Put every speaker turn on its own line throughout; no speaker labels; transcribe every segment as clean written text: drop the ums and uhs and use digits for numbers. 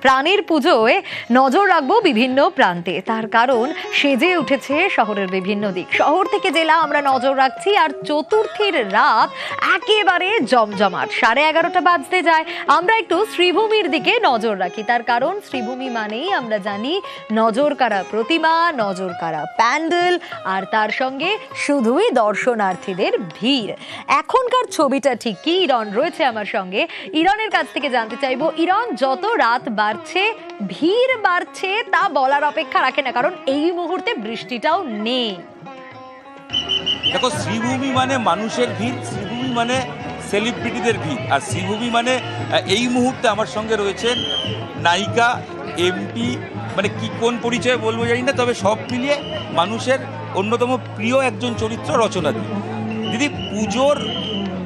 প্রাণের পুজোয় নজর রাখবো বিভিন্ন প্রান্তে, তার কারণ সেজে উঠেছে শহরের বিভিন্ন দিক। শহর থেকে জেলা আমরা নজর রাখছি, আর চতুর্থীর রাত একেবারে জমজমাট। 11:30 বাজতে যায়, আমরা একটু শ্রীভূমির দিকে নজর রাখি। তার কারণ শ্রীভূমি মানেই আমরা জানি নজর কাড়া প্রতিমা, নজর কাড়া প্যান্ডেল, আর তার সঙ্গে শুধুই দর্শনার্থীদের ভিড়। এখনকার ছবিটা ঠিক কি? ইরন রয়েছে আমার সঙ্গে, ইরনের কাছ থেকে জানতে চাইবো। ইরন, যত রাত বাড়ছে ভিড় বাড়ছে তা বলার অপেক্ষা রাখে না, কারণ এই মুহূর্তে বৃষ্টিটাও নেই।
দেখো, শ্রীভূমি মানে মানুষের ভিড়, শ্রীভূমি মানে সেলিব্রিটিদের ভিড়, আর শ্রীভূমি মানে এই মুহূর্তে আমার সঙ্গে রয়েছেন নায়িকা, এমপি, মানে কি কোন পরিচয়ে বলবো জানি না, তবে সব মিলিয়ে মানুষের অন্যতম প্রিয় একজন চরিত্র রচনা দি। দিদি, পুজোর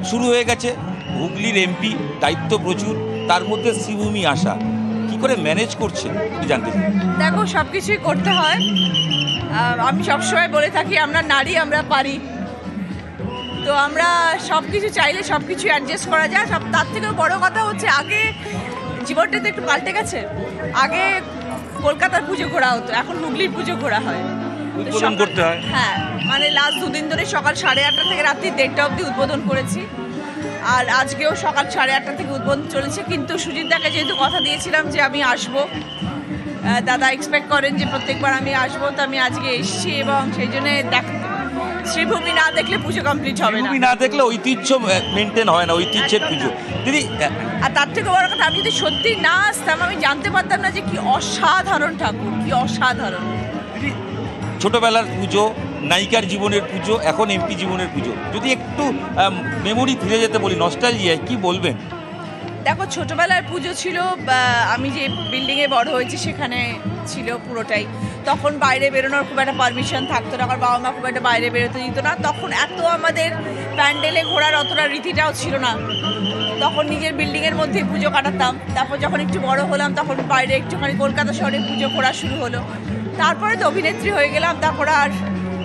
শুরু হয়ে গেছে, হুগলির এমপি, দায়িত্ব প্রচুর, তার মধ্যে শ্রীভূমি আসা কি করে ম্যানেজ করছেন জানতে চাই।
দেখো, সব কিছুই করতে হয়। আমি সবসময় বলে থাকি আমরা নারী, আমরা পারি। তো আমরা সব কিছু চাইলে সব কিছু অ্যাডজাস্ট করা যায়। তার থেকেও বড় কথা হচ্ছে, আগে জীবনটা তো একটু পাল্টে গেছে। আগে কলকাতার পুজো ঘোরা হতো, এখন হুগলির পুজো ঘোরা হয়,
উদ্বোধন করতে হয়।
হ্যাঁ, মানে লাস্ট দুদিন ধরে সকাল 8:30 থেকে রাত্রি 1:30 অবধি উদ্বোধন করেছি, আর আজকেও সকাল 8:30 থেকে উদ্বোধন চলেছে। কিন্তু সুজিতদাকে যেহেতু কথা দিয়েছিলাম যে আমি আসবো, দাদা এক্সপেক্ট করেন যে প্রত্যেকবার আমি আসবো, তো আমি আজকে এসেছি, এবং সেই জন্য শ্রীভূমি না দেখলে পুজো কমপ্লিট হবে না।
না দেখলে ঐতিহ্য মেনটেন হয় না, ঐতিহ্যের পুজো দিদি।
আর তার থেকে বড় কথা, আমি যদি সত্যি না আসতাম আমি জানতে পারতাম না যে কি অসাধারণ ঠাকুর, কি অসাধারণ।
দিদি, ছোটবেলার পুজো, নায়িকার জীবনের পুজো, এখন এমপি জীবনের পুজো, যদি একটু মেমোরি ফিরে যেতে বলি, নস্টালজিয়ায় কি বলবেন?
দেখো, ছোটবেলার পুজো ছিল, আমি যে বিল্ডিংয়ে বড় হয়েছি সেখানে ছিল পুরোটাই। তখন বাইরে বেরোনোর খুব একটা পারমিশন থাকতো না, আমার বাবা মা খুব একটা বাইরে বেরোতে দিত না। তখন এত আমাদের প্যান্ডেলে ঘোরার অতটা রীতিটাও ছিল না। তখন নিজের বিল্ডিংয়ের মধ্যেই পুজো কাটাতাম। তারপর যখন একটু বড় হলাম, তখন বাইরে একটুখানি কলকাতা শহরে পুজো করা শুরু হলো। তারপরে তো অভিনেত্রী হয়ে গেলাম, তারপর আর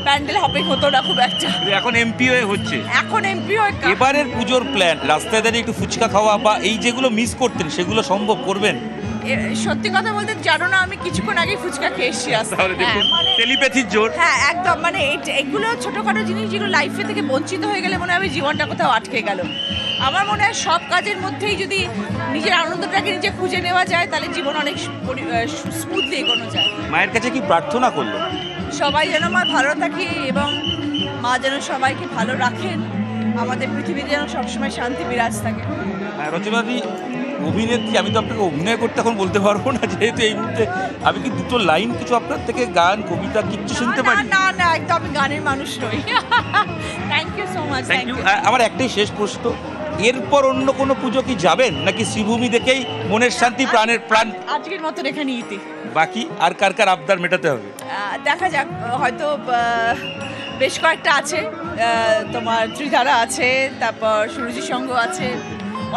প্যান্ডেল হপিং হতো না খুব একটা।
এখন এমপি হয়ে হচ্ছে।
এখন এমপি হয়ে
এবারের পুজোর প্ল্যান, রাস্তায় দাঁড়িয়ে একটু ফুচকা খাওয়া বা এই যেগুলো মিস করতেন সেগুলো সম্ভব করবেন?
সত্যি কথা বলতে জানো না, আমি কিছুক্ষণ আগে ফুচকা খেয়ে এসেছি।
টেলিপ্যাথির জোর।
হ্যাঁ, একদম। মানে এগুলো ছোটোখাটো জিনিস যেগুলো লাইফে থেকে বঞ্চিত হয়ে গেলে মনে হয় জীবনটা কোথাও আটকে গেল। আমার মনে হয় সব কাজের মধ্যেই যদি নিজের আনন্দটাকে নিজে খুঁজে নেওয়া যায়, তাহলে জীবন অনেক স্মুথলি এগোনো যায়।
মায়ের কাছে কি প্রার্থনা করলো?
সবাই যেন মা ভালো থাকে, এবং মা যেন সবাইকে ভালো রাখেন, আমাদের পৃথিবীতে যেন সবসময় শান্তি বিরাজ থাকে।
রচনাদি অভিনেত্রী, আমি তো আপনাকে অভিনয় করতে এখন বলতে পারবো না, যেহেতু এই মুহূর্তে আমি কি দুটো লাইন কিছু আপনার থেকে গান, কবিতা কিচ্ছু শুনতে পারি?
না না, একদম আমি গানের মানুষ নই। Thank you so much.
Thank you. আমার একটাই শেষ প্রশ্ন, এরপর অন্য কোনো পুজো কি যাবেন, নাকি শ্রীভূমি দেখেই মনের শান্তি, প্রাণের প্রাণ
আজকের মতন এখানে ইতি?
বাকি আর কার কার আবদার মেটাতে হবে
দেখা যাক, হয়তো বেশ কয়েকটা আছে। তোমার ত্রিধারা আছে, তারপর সুরজি সংঘ আছে,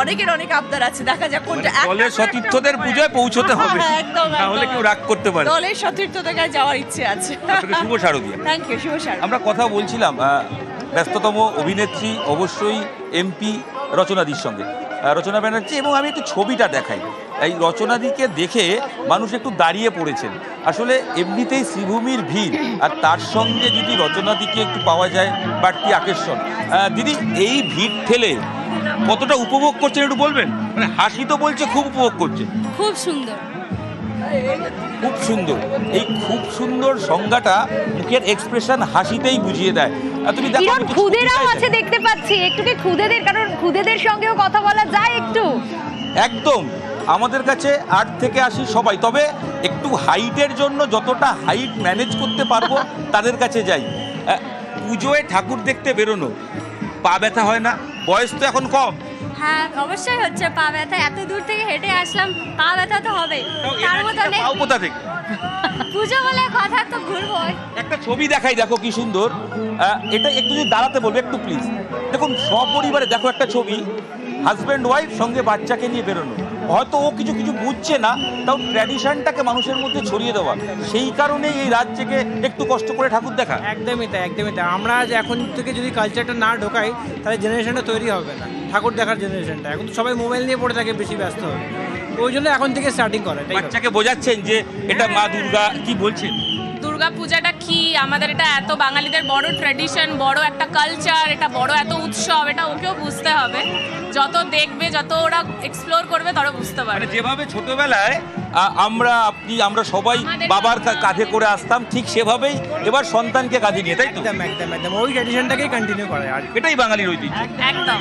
অনেকের অনেক আবদার আছে। দেখা যাক কোনটা।
দলের সতীর্থদের পুজোয় পৌঁছতে হবে,
একদম,
তাহলে কেউ রাগ করতে পারে।
দলের সতীর্থদের কাছে যাওয়ার ইচ্ছে আছে।
শুভ শারদীয়া।
থ্যাংক ইউ, শুভ শারদীয়া।
আমরা কথা বলছিলাম ব্যস্ততম অভিনেত্রী, অবশ্যই এমপি রচনাদির সঙ্গে, রচনা ব্যানার্জি, এবং আমি একটু ছবিটা দেখাই। এই রচনাদিকে দেখে মানুষ একটু দাঁড়িয়ে পড়েছেন। আসলে এমনিতেই শ্রীভূমির ভিড়, আর তার সঙ্গে যদি রচনাদিকে একটু পাওয়া যায় বাড়তি আকর্ষণ। দিদি, এই ভিড় ঠেলে কতটা উপভোগ করছেন একটু বলবেন? মানে হাসি তো বলছে খুব উপভোগ করছে।
খুব সুন্দর,
খুব সুন্দর। এই খুব সুন্দর সংজ্ঞাটা মুখের এক্সপ্রেশন হাসিতেই বুঝিয়ে দেয়। তুমি দেখো,
খুদেরাও আছে দেখতে পাচ্ছি, একটু কি খুদেদের, কারণ খুদেদের সঙ্গেও কথা বলা যায় একটু?
একদম, আমাদের কাছে 8 থেকে 80 সবাই, তবে একটু হাইটের জন্য যতটা হাইট ম্যানেজ করতে পারবো তাদের কাছে যাই। পুজোয় ঠাকুর দেখতে বেরোনো, পা ব্যথা হয় না? বয়স তো এখন কম।
হ্যাঁ অবশ্যই হচ্ছে পা ব্যথা, এত দূর থেকে হেঁটে আসলাম, পা ব্যথা তো হবে। তার মতো
কোথা থেকে
পুজো বলে কথা, তো ঘুরবোই।
একটা ছবি দেখাই, দেখো কি সুন্দর। এটা একটু যদি দাঁড়াতে বলবো একটু প্লিজ। দেখুন, সপরিবারে দেখো একটা ছবি, হাজব্যান্ড ওয়াইফ সঙ্গে বাচ্চাকে নিয়ে বেরোনো। হয়তো ও কিছু কিছু বুঝছে না, তাও ট্র্যাডিশনটাকে মানুষের মধ্যে ছড়িয়ে দেওয়া, সেই কারণেই এই রাত জেগে একটু কষ্ট করে ঠাকুর দেখা।
একদমই তাই, একদমই তাই। আমরা এখন থেকে যদি কালচারটা না ঢোকাই, তাহলে জেনারেশনটা তৈরি হবে না, ঠাকুর দেখার জেনারেশনটা। এখন তো সবাই মোবাইল নিয়ে পড়ে থাকে, বেশি ব্যস্ত হবে। ওই জন্য এখন থেকে স্টার্টিং করা, এটাই কথা।
বাচ্চাকে বোঝাচ্ছেন যে এটা মা দুর্গা, কি বলছেন?
দুর্গা পূজাটা কি, আমাদের এটা এত বাঙালিদের বড় ট্র্যাডিশন, বড় একটা কালচার, এটা বড় এত উৎসব, এটা ওকেও বুঝতে হবে। যত দেখবে, যত ওরা এক্সপ্লোর করবে, তত বুঝতে
মানে
পারবে।
যেভাবে ছোটবেলায় আমরা সবাই বাবার কাঁধে করে আসতাম, ঠিক সেভাবেই এবার সন্তানকে কাঁধে নিয়ে, তাই তো?
একদম একদম একদম ওই ট্র্যাডিশনটাকেই কন্টিনিউ করে আর কি।
এটাই বাঙালির ঐতিহ্য।
একদম।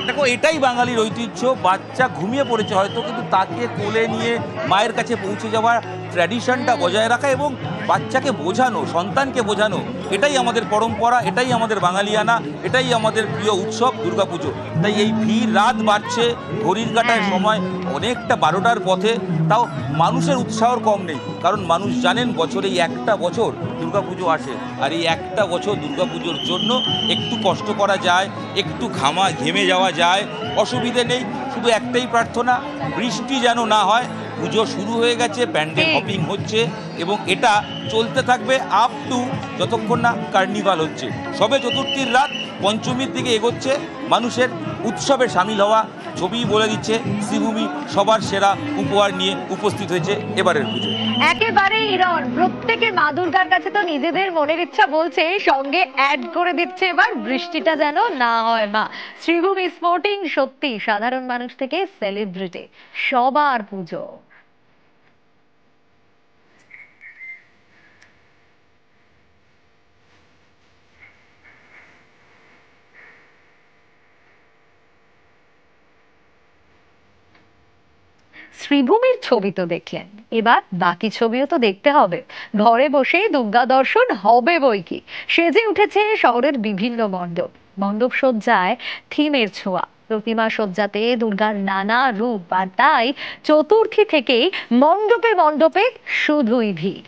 দেখো, এটাই বাঙালির ঐতিহ্য। বাচ্চা ঘুমিয়ে পড়েছে হয়তো, কিন্তু তাকে কোলে নিয়ে মায়ের কাছে পৌঁছে যাওয়ার ট্র্যাডিশনটা বজায় রাখা এবং বাচ্চাকে বোঝানো, সন্তানকে বোঝানো, এটাই আমাদের পরম্পরা, এটাই আমাদের বাঙালিয়ানা, এটাই আমাদের প্রিয় উৎসব দুর্গাপুজো। তাই এই ভিড় রাত বাড়ছে, ঘড়ির কাঁটায় সময় অনেকটা 12টার পথে, তাও মানুষের উৎসাহর কম নেই, কারণ মানুষ জানেন বছরে এই একটা বছর দুর্গাপুজো আসে, আর এই একটা বছর দুর্গাপুজোর জন্য একটু কষ্ট করা যায়, একটু ঘেমে যাওয়া যায়, অসুবিধে নেই। শুধু একটাই প্রার্থনা, বৃষ্টি যেন না হয়। পুজো শুরু হয়ে গেছে, প্যান্ডেল হপিং হচ্ছে এবং এটা চলতে থাকবে আপ টু যতক্ষণ না কার্নিভাল হচ্ছে। সবে চতুর্থীর রাত, পঞ্চমীর দিকে এগোচ্ছে। মানুষের উৎসবে সামিল হওয়া ছবিই বলে দিচ্ছে শ্রীভূমি সবার সেরা উপহার নিয়ে উপস্থিত হয়েছে এবারের পুজো।
একেবারে হিরণ, প্রত্যেকে মা দুর্গার কাছে তো নিজেদের মনের ইচ্ছা বলছে, সঙ্গে অ্যাড করে দিচ্ছে এবার বৃষ্টিটা যেন না হয় মা। শ্রীভূমি স্পোর্টিং সত্যি সাধারণ মানুষ থেকে সেলিব্রিটি, সবার পুজো। শ্রীভূমির ছবি তো দেখলেন, এবার বাকি ছবিও তো দেখতে হবে। ঘরে বসেই দুর্গা দর্শন হবে বইকি। সেজে উঠেছে শহরের বিভিন্ন মণ্ডপ সজ্জায় থিমের ছোঁয়া, প্রতিমা সজ্জাতে দুর্গার নানা রূপ, আর তাই চতুর্থী থেকেই মণ্ডপে মণ্ডপে শুধুই ভিড়।